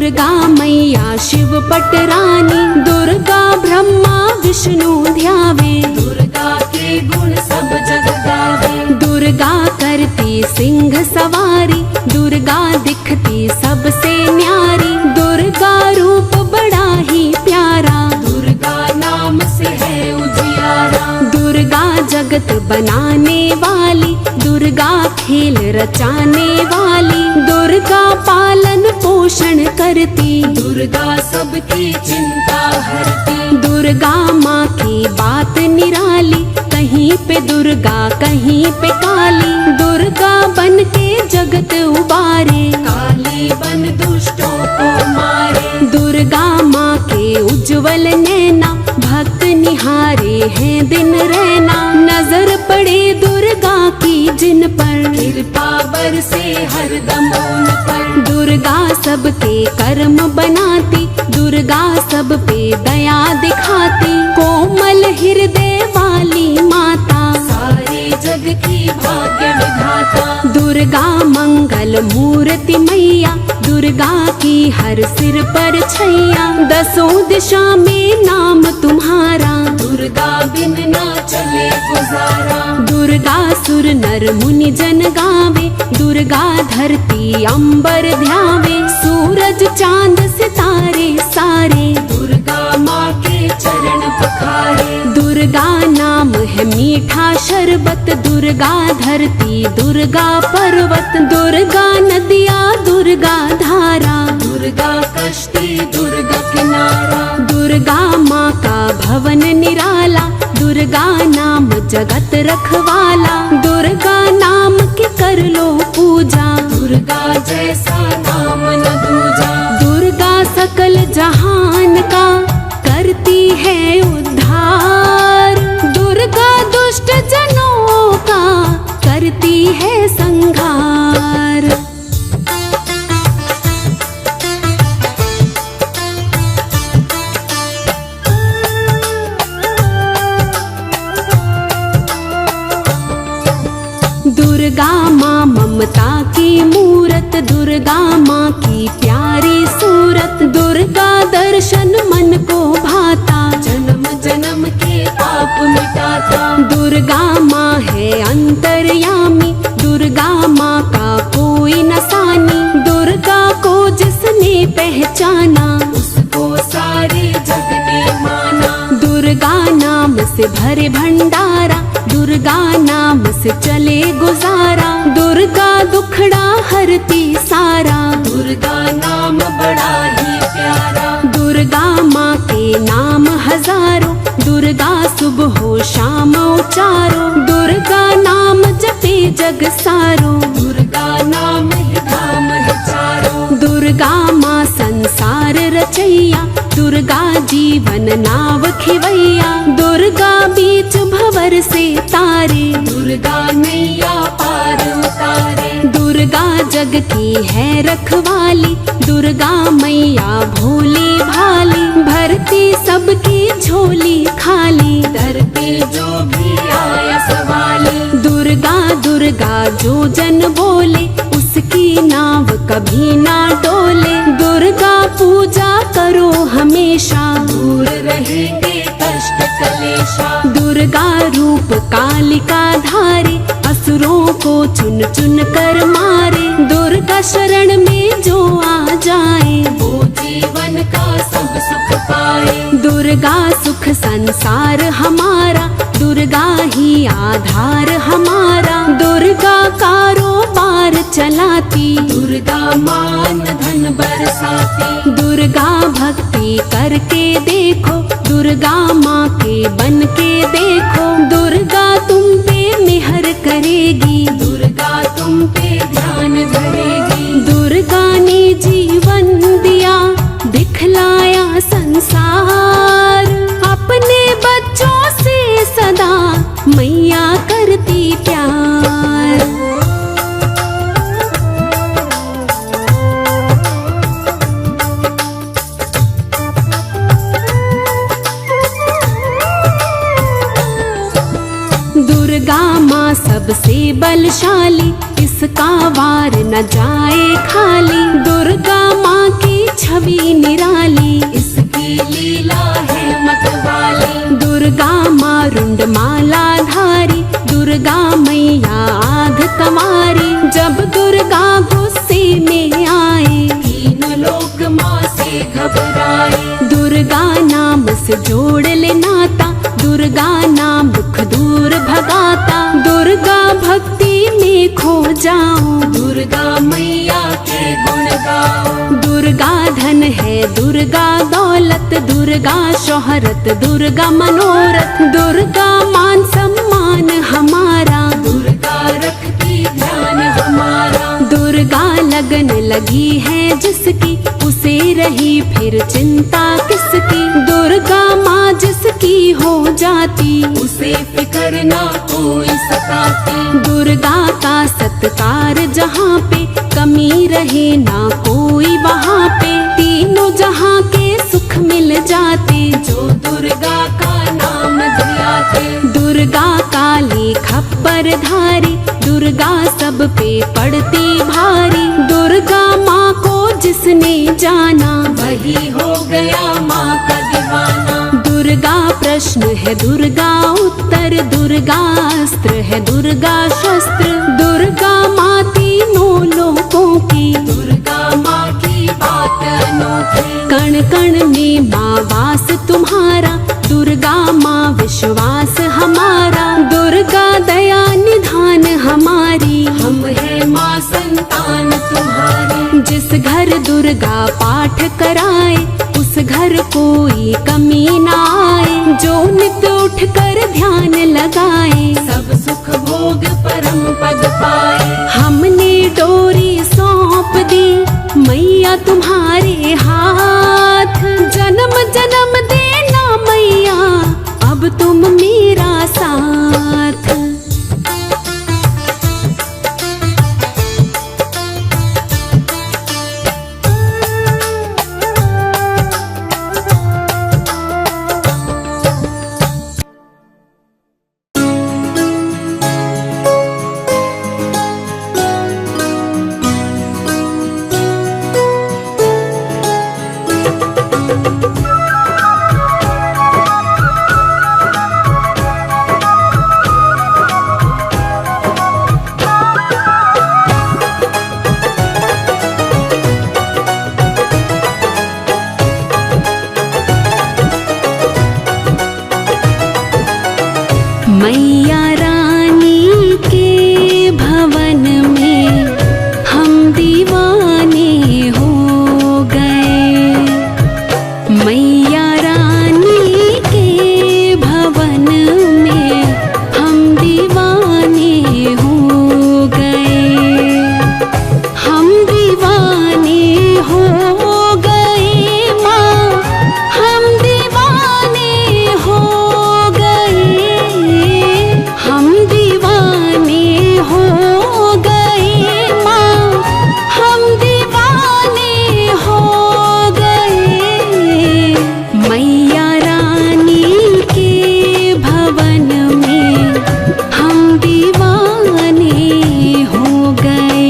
दुर्गा मैया शिव पटरानी, दुर्गा ब्रह्मा विष्णु ध्यावे, दुर्गा के गुण सब जग गावे। दुर्गा करती सिंह सवारी, दुर्गा दिखती सबसे न्यारी, दुर्गा रूप बड़ा ही प्यारा, दुर्गा नाम से है उजियारा। दुर्गा जगत बनाने वाली, दुर्गा खेल रचाने वाली, दुर्गा पालन पोषण करती, दुर्गा सबकी चिंता हरती। दुर्गा माँ की बात निराली, कहीं पे दुर्गा कहीं पे काली, दुर्गा बन के जगत उबारे, काली बन दुष्टों को मारे। दुर्गा माँ के उज्जवल नैना, भक्त निहारे हैं दिन रहना, नजर पड़े दुर्गा की जिन पर, कृपा बरसे हरदम उन पर। दुर्गा सबके कर्म बनाती, दुर्गा सब पे दया दिखाती, कोमल हृदय वाली माता, सारे जग की भाग्य विधाता। दुर्गा मंगल मूर्ति मैया, दुर्गा की हर सिर पर छैया, दसों दिशा में नाम तुम्हारा, दुर्गा बिन ना चले गुजारा। दुर्गा सुर नर मुनि जन गावे, दुर्गा धरती अंबर ध्यावे, सूरज चांद सितारे सारे, दुर्गा माँ के चरण पखारे। दुर्गा नाम है मीठा शरबत, दुर्गा धरती दुर्गा पर्वत, दुर्गा नदिया दुर्गा धारा, दुर्गा कश्ती दुर्गा किनारा। दुर्गा माँ का भवन निराला, दुर्गा नाम जगत रखवाला, दुर्गा नाम की कर लो पूजा, दुर्गा जैसा नाम न दूजा। दुर्गा सकल जहान का करती है उद्धार, दुर्गा दुष्ट जनों का करती है संहार। दुर्गा माँ ममता की मूरत, दुर्गा माँ की प्यारी सूरत, दुर्गा दर्शन मन को भाता, जन्म जन्म के पाप मिटाता। दुर्गा माँ है अंतर्यामी, दुर्गा माँ का कोई न सानी, दुर्गा को जिसने पहचाना, उसको सारे जग ने माना। दुर्गा नाम से भरे भंडारा, दुर्गा नाम से चले गुजारा, दुर्गा दुखड़ा हरती सारा, दुर्गा नाम बड़ा ही प्यारा। दुर्गा माँ के नाम हजारों, दुर्गा सुबह हो शाम उचारो, दुर्गा नाम जपे जग सारो, दुर्गा नाम ही धाम है चारों। दुर्गा माँ संसार रचैया, दुर्गा जीवन नाव खिवैया, दुर्गा बीच भंवर से तारे, दुर्गा नैया पार उतारे। दुर्गा जग की है रखवाली, दुर्गा मैया भोली भाली, भरती सबकी झोली खाली, दर पे जो भी आया सवाली। दुर्गा दुर्गा जो जन बोले, उसकी नाव कभी ना डोले, दुर्गा पूजा करो हमेशा, दूर रहेंगे कष्ट कलेशा। दुर्गा रूप कालिका धारे, असुरों को चुन चुन कर मारे, दुर्गा शरण में जो आ जाए, वो जीवन का सब सुख पाए। दुर्गा सुख संसार हमारा, दुर्गा ही आधार हमारा, दुर्गा कारोबार चलाती, दुर्गा मान धन बरसाती। दुर्गा भक्ति करके देखो, दुर्गा माँ के बन के देखो, दुर्गा तुम पे मेहर करेगी, दुर्गा तुम पे ध्यान धरेगी। दुर्गा ने जीवन दिया दिखलाया संसार, अपने बच्चों से सदा मैया करती प्यार। दुर्गा माँ सबसे बलशाली, इसका वार न जाए खाली, दुर्गा माँ माँ की छवि निराली, इसकी लीला है मतवाली। दुर्गा माँ रुंड माला धारी, दुर्गा मैया आध कमारी। जब दुर्गा गुस्से में आए, तीन लोक माँ से घबराए। दुर्गा नाम से जोड़ ले नाता, दुर्गा नाम दुख दूर भगाता। दुर्गा भक्ति में खो जाओ, दुर्गा मैया के गुण गाओ। दुर्गा धन है दुर्गा दौलत, दुर्गा शोहरत दुर्गा मनोरथ। दुर्गा मान सम्मान हमारा, दुर्गा रखती ध्यान हमारा। दुर्गा लगन लगी है जिसकी, उसे रही फिर चिंता किसकी। दुर्गा माँ जिसकी हो जाती, उसे फिक्र ना कोई सताती। दुर्गा का सत्कार जहाँ पे, कमी रहे ना कोई वहाँ पे। तीनों जहाँ के सुख मिल जाते, जो दुर्गा का नाम धियाते। दुर्गा काली खप्पर धारी, दुर्गा सब पे पड़ती भारी। दुर्गा माँ को जिसने जाना, वही हो गया माँ का दीवाना। दुर्गा प्रश्न है दुर्गा उत्तर, दुर्गा अस्त्र है दुर्गा शस्त्र। दुर्गा माँ तीनों लोकों की, दुर्गा माँ की बात अनोखी। कण कण में माँ वास तुम्हारा, दुर्गा माँ विश्वास हमारा। दुर्गा दया निधान हमारी, हम है माँ संतान तुम्हारी। जिस घर दुर्गा पाठ कराए, उस घर कोई कमी ना आए। जो नित उठ कर ध्यान लगाए, सब सुख भोग परम पद पाए। हमने डोरी सौंप दी मैया तुम्हारे हाथ। जन्म जन्म देना मैया अब तुम मेरा साथ। मैया रानी के भवन में हम दीवाने हो गए। मैया रानी के भवन में हम दीवाने हो गए। हम दीवाने हो गए माँ, हम दीवाने हो गए। हम दीवाने हो गए माँ, हम दीवाने हो गए। मैया रानी के भवन में हम दीवाने हो गए।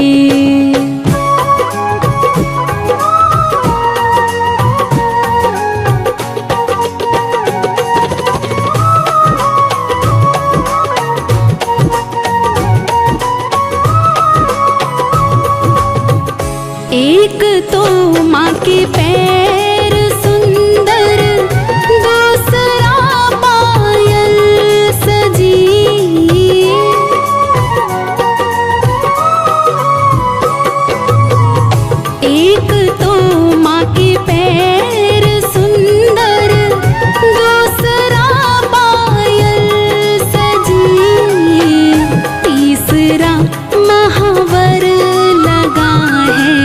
एक तो माँ के पैर सुंदर, दूसरा पायल सजी। एक तो माँ के पैर सुंदर, दूसरा पायल सजी। तीसरा महावर लगा है,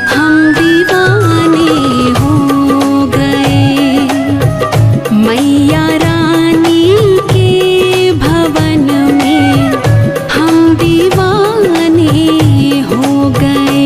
हम दीवाने हो गए। मैया रानी के भवन में हम दीवाने हो गए।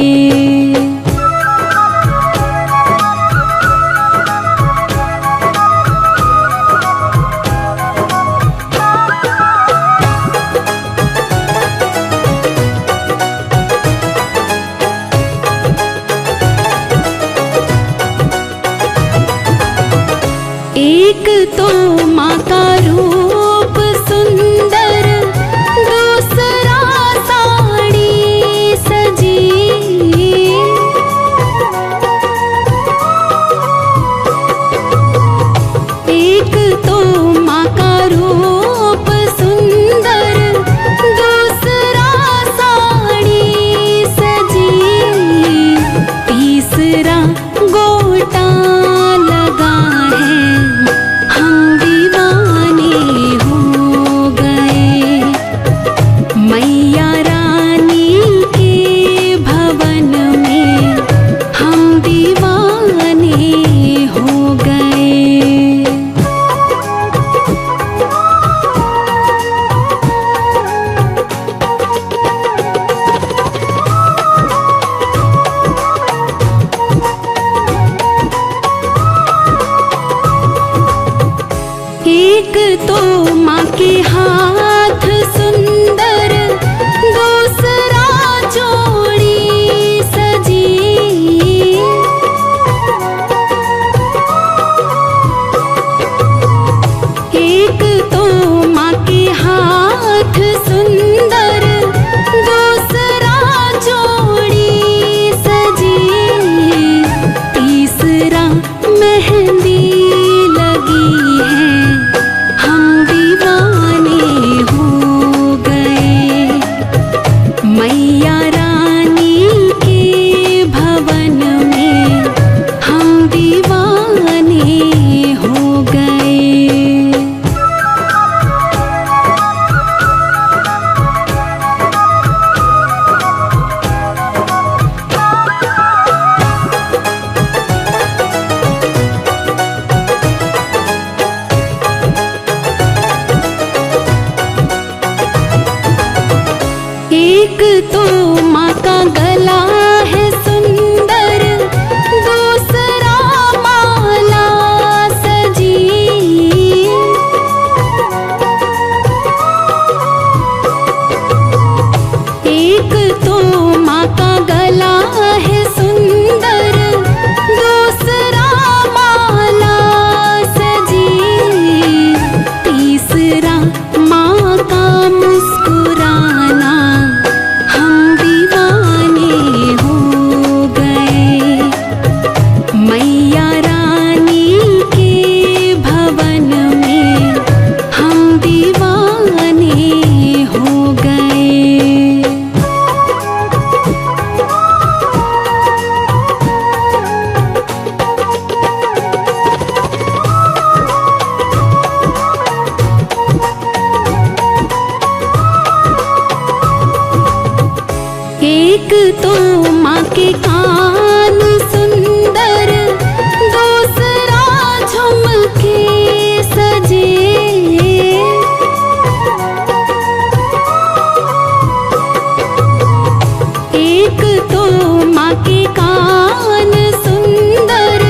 विवान सुंदर,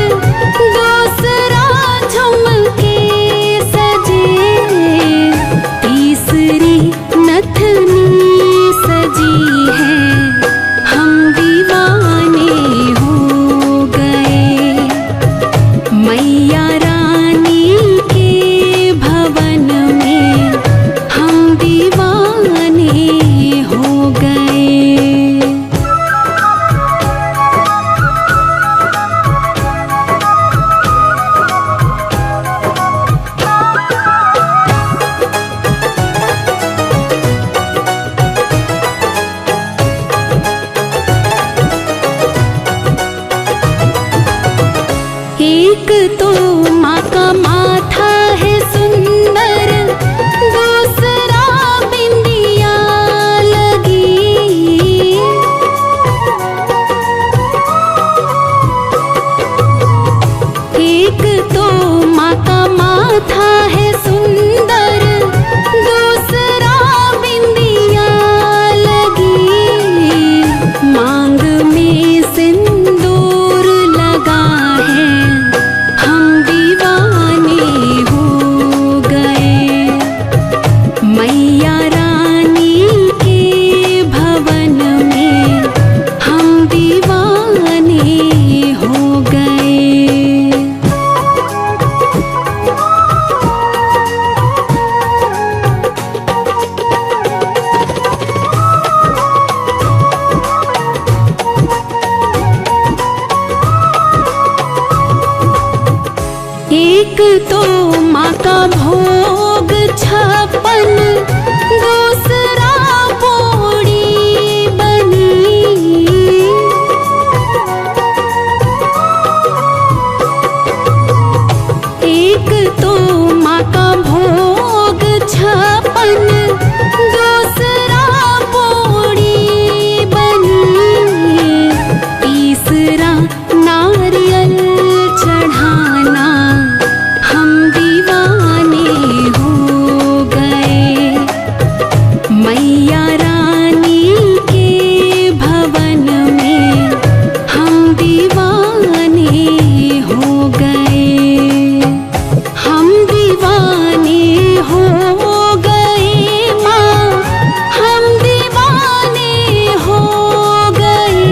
दूसरा झुमके सजे, तीसरी नथनी सजी है, हम दीवाने हो गए। मैया रानी के भवन में हम दीवाने हो गए। एक तो माँ का माथा है सुंदर, दूसरा बिंदिया लगी। एक तो माँ का माथा है सुंदर, दूसरा बिंदिया लगी। मांग में सिंदूर लगा है, हम दीवाने हो गए। मैया रानी के भवन में हम दीवाने हो गए। एक तो माँ का भोग 56, दूसरा पोड़ी बनी। एक तो माँ का भोग 56, दूसरा पोड़ी बनी। तीसरा नारियल चढ़ाना, हम दीवाने हो गए। मैया रानी के भवन में हम दीवाने हो गए। हम दीवाने हो गए माँ, हम दीवाने हो गए।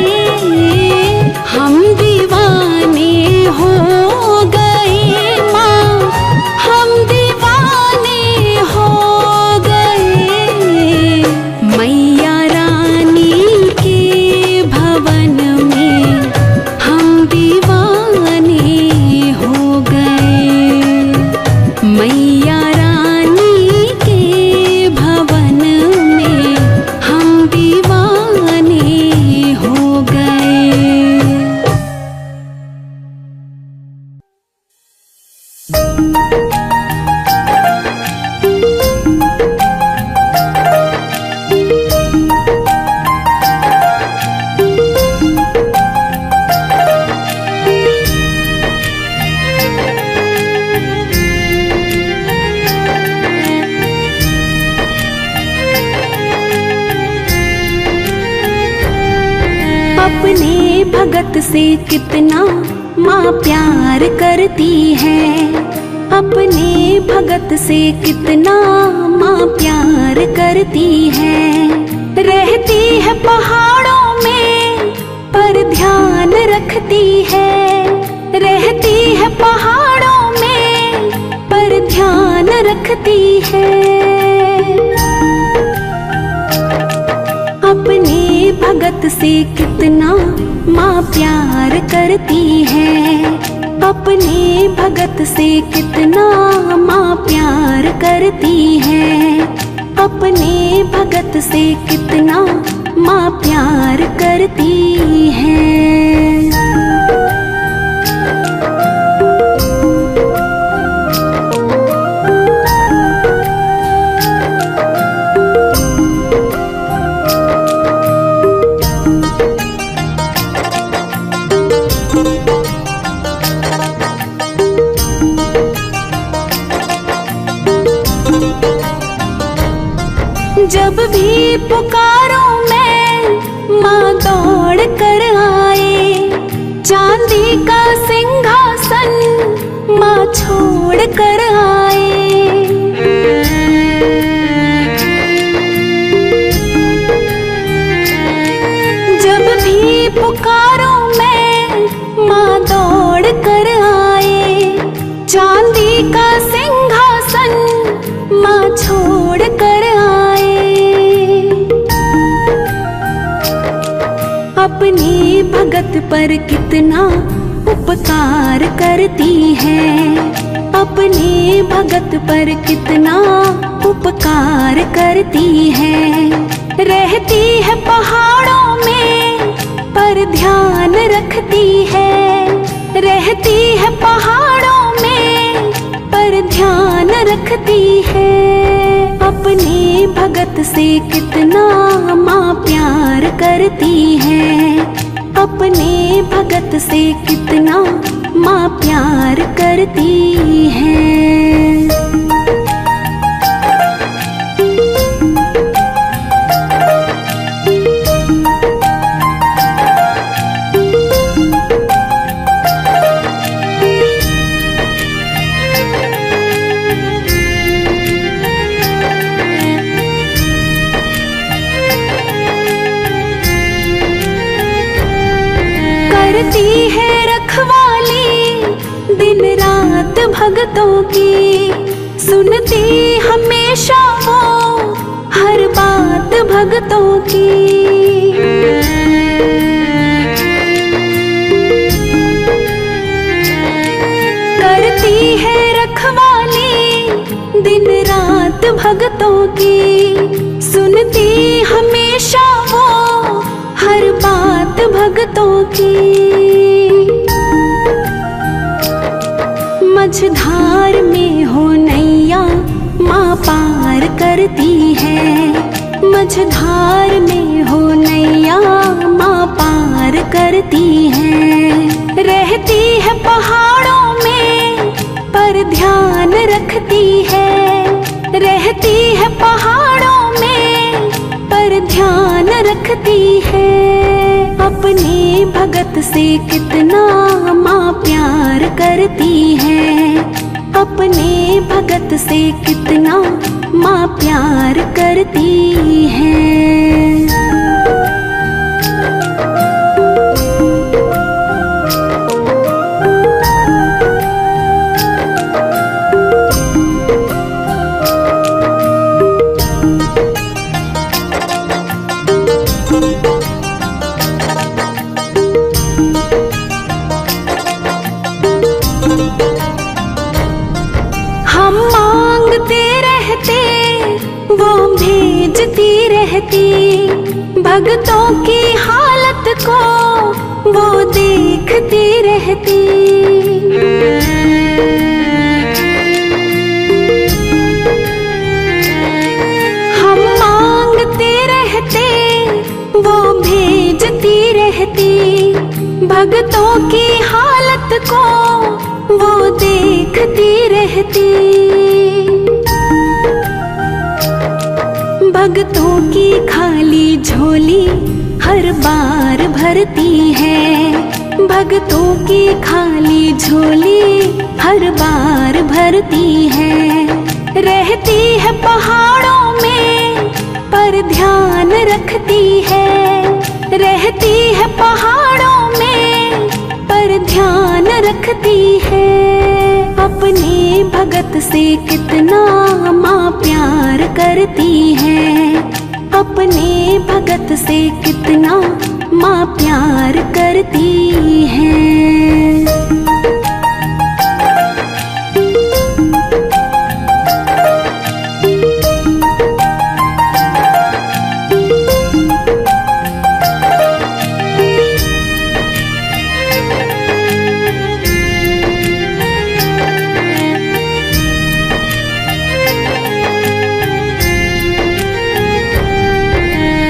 हम दीवाने हो गए माँ, हम दीवाने हो गए। मैया रानी के भवन में हम दीवाने हो गए। मैया रानी के भवन में हम दीवाने हो गए। अपने भगत से कितना माँ प्यार करती है, अपने भगत से कितना माँ प्यार करती है। रहती है पहाड़ों में पर ध्यान रखती है, रहती है पहाड़ों में पर ध्यान रखती है। अपने भगत से कितना माँ प्यार करती है, अपने भगत से कितना माँ प्यार करती है। अपने भगत से कितना माँ प्यार करती है। जब भी पुकारो मैं माँ दौड़ कर आए, छोड़ कर आए। जब भी पुकारो मैं माँ दौड़ कर आए। चांदी का सिंहासन माँ छोड़ कर आए। अपने भगत पर कितना उपकार करती है। अपने भगत पर कितना उपकार करती है। रहती है पहाड़ों में पर ध्यान रखती है। रहती है पहाड़ों में पर ध्यान रखती है। अपने भगत से कितना माँ प्यार करती है। अपने भगत से कितना माँ प्यार करती है। करती है रखवाली दिन रात भगतों की। सुनती हमेशा वो हर बात भगतों की। करती है रखवाली दिन रात भगतों की। सुनती हमेशा वो हर बात भगतों की। मझधार में हो नैया माँ पार करती है। मझधार में हो नैया माँ पार करती है। रहती है पहाड़ों में पर ध्यान रखती है। रहती है पहाड़ों में पर ध्यान रखती है। अपने भगत से कितना माँ प्यार करती है। अपने भगत से कितना माँ प्यार करती है। हम मांगते रहते वो भेजती रहती। भगतों की हालत को वो देखती रहती। हम मांगते रहते वो भेजती रहती। भगतों की हालत को वो देखती रहती। भगतों की खाली झोली हर बार भरती है। भगतों की खाली झोली हर बार भरती है। रहती है पहाड़ों में पर ध्यान रखती है। रहती है पहाड़ों में पर ध्यान रखती है। अपने भगत से कितना माँ प्यार करती है। अपने भगत से कितना माँ प्यार करती है।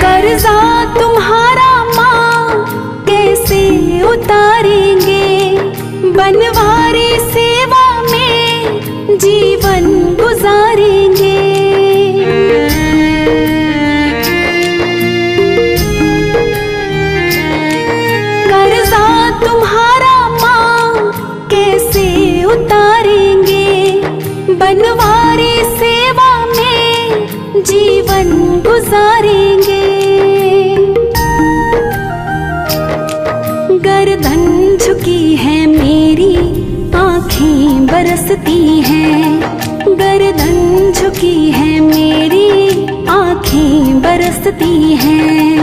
कर्जा तुम्हारा माँ कैसे उतारेंगे। बनवारी सेवा में जीवन गुजारेंगे। कर्जा तुम्हारा माँ कैसे उतारेंगे। जीवन गुजारेंगे। गर्दन झुकी है मेरी, आँखें बरसती हैं। गर्दन झुकी है मेरी, आँखें बरसती हैं।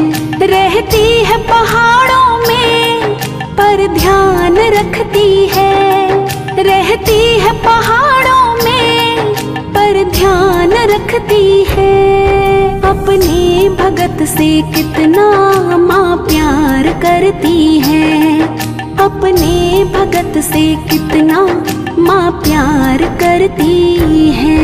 रहती है पहाड़ों में पर ध्यान रखती है। रहती है पहाड़ों में पर ध्यान रखती है। अपने भगत से कितना माँ प्यार करती है। अपने भगत से कितना माँ प्यार करती है।